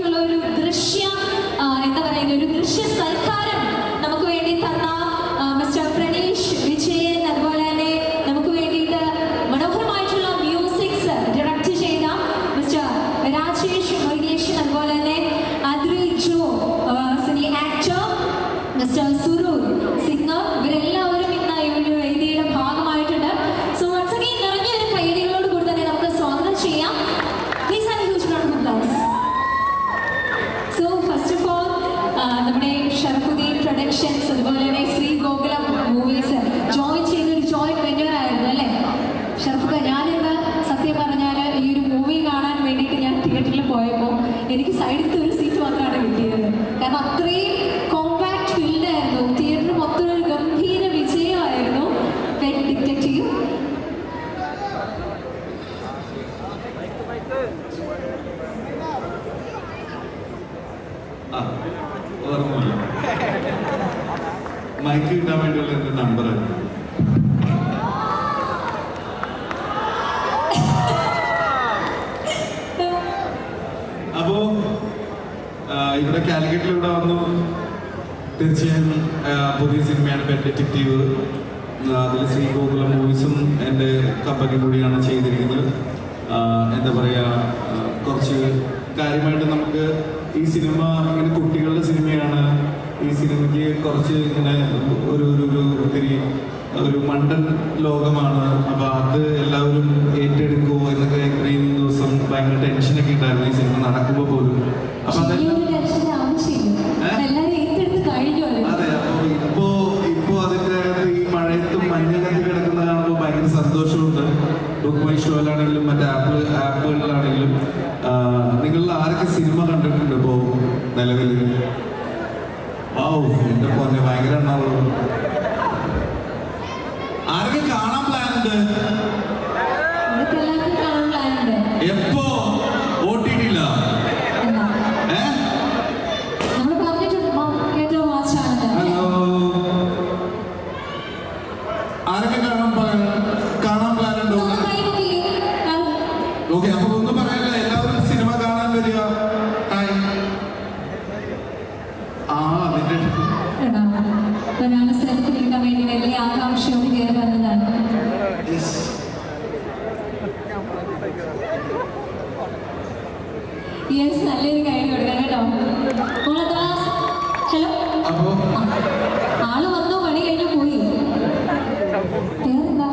രീതിയിലുള്ള ഒരു ദൃശ്യ എന്താ പറയുക ഒരു ദൃശ്യ സൽക്കാരം നമുക്ക് വേണ്ടി തന്ന മിസ്റ്റർ പ്രണീഷ് വിജയൻ, അതുപോലെ തന്നെ നമുക്ക് വേണ്ടിയിട്ട് മനോഹരമായിട്ടുള്ള മ്യൂസിക്സ് ഡയറക്റ്റ് ചെയ്ത മിസ്റ്റർ രാജേഷ് മുരുകേശൻ, അതുപോലെ തന്നെ അദ്രി ജോ Sini actor mister Suroor singer, ഇവരെല്ലാവരും ഇന്ന് ഈ ഒരു വേദിയുടെ ഭാഗമായിട്ടുണ്ട്. സോ വൺസ് അഗൈൻ നിറഞ്ഞൊരു കൈയടികളോട് കൂടി തന്നെ നമുക്ക് സ്വാഗതം ചെയ്യാം. Please have A huge round of applause. So first of all നമ്മുടെ ഷറഫുദ്ദീൻ പ്രൊഡക്ഷൻസ്, അതുപോലെ തന്നെ ശ്രീ ഗോകുലം മൂവീസ് ജോയിൻ ചെയ്തൊരു ജോയിന്റ് വെന്റർ ആയിരുന്നു അല്ലേ ഷറഫുക്ക? ഞാനിന്ന് സത്യം പറഞ്ഞാൽ ഈ ഒരു മൂവി കാണാൻ വേണ്ടിയിട്ട് ഞാൻ തിയേറ്ററിൽ പോയപ്പോൾ എനിക്ക് സൈഡിലത്തെ ഒരു സീറ്റ് മാത്രമാണ് കിട്ടിയത്. കാരണം അത്രയും കോമ്പാക്ട് ഫീൽഡ് ആയിരുന്നു. തിയേറ്റർ മൊത്തം ഒരു ഗംഭീര വിജയമായിരുന്നു. പെറ്റ് ഡിറ്റക്റ്റീവ് മൈക്ക് കിട്ടാൻ വേണ്ടിയുള്ള എൻ്റെ നമ്പറാണ്. അപ്പോ ഇവിടെ കാലിക്കറ്റിൽ ഇവിടെ വന്നു. തീർച്ചയായും പുതിയ സിനിമയാണ് പെറ്റ് ഡിറ്റക്റ്റീവ്. അതിൽ ശ്രീ ഗോകുലം മൂവീസും എൻ്റെ കമ്പനി കൂടിയാണ് ചെയ്തിരിക്കുന്നത്. എന്താ പറയുക, കുറച്ച് കാര്യമായിട്ട് നമുക്ക് ഈ സിനിമ ഇങ്ങനെ കുട്ടികളുടെ സിനിമയാണ്. ഈ സിനിമയ്ക്ക് കുറച്ച് ഇങ്ങനെ ഒരു ഒത്തിരി ഒരു മണ്ടൻ ലോകമാണ്. അപ്പോൾ അത് എല്ലാവരും ഏറ്റെടുക്കുമോ എന്നൊക്കെ ഇത്രയും ദിവസം ഭയങ്കര ടെൻഷനൊക്കെ ഉണ്ടായിരുന്നു ഈ സിനിമ നടക്കുമ്പോൾ പോലും. അപ്പം അതെല്ലാം അതെ. അപ്പോൾ ഇപ്പോൾ അതിൻ്റെ ഈ മഴയത്തും മഞ്ഞകത്തി കിടക്കുന്ന കാണുമ്പോൾ ഭയങ്കര സന്തോഷമുണ്ട്. ബുക്ക് മൈ ഷോയിലാണെങ്കിലും മറ്റേ ആപ്പുകളിലാണെങ്കിലും. നിങ്ങൾ ആരൊക്കെ സിനിമ കണ്ടിട്ടുണ്ട് ഇപ്പോൾ നിലവിൽ? എന്റെ പോലെ ഭയങ്കര എണ്ണാവുള്ളൂ. ആരൊക്കെ കാണാൻ പ്ലാൻ ഉണ്ട്? എപ്പോ? OTT-യില? ആരൊക്കെ കാണാൻ പ്ലാൻ ഉണ്ടോ? ഓക്കെ, അപ്പൊ ഒന്നും പറയാനില്ല, എല്ലാവരും സിനിമ കാണാൻ വരിക. ഒരവസരത്തിലെടുക്കാൻ വേണ്ടി വലിയ ആകാംക്ഷയോട് കയറി വന്നതാണ്. യെസ്, നല്ലൊരു കാര്യം കൊടുക്കാം കേട്ടോ. ഹലോ, ആള് വന്നു, പണി കഴിഞ്ഞു പോയി. പേരെന്താ?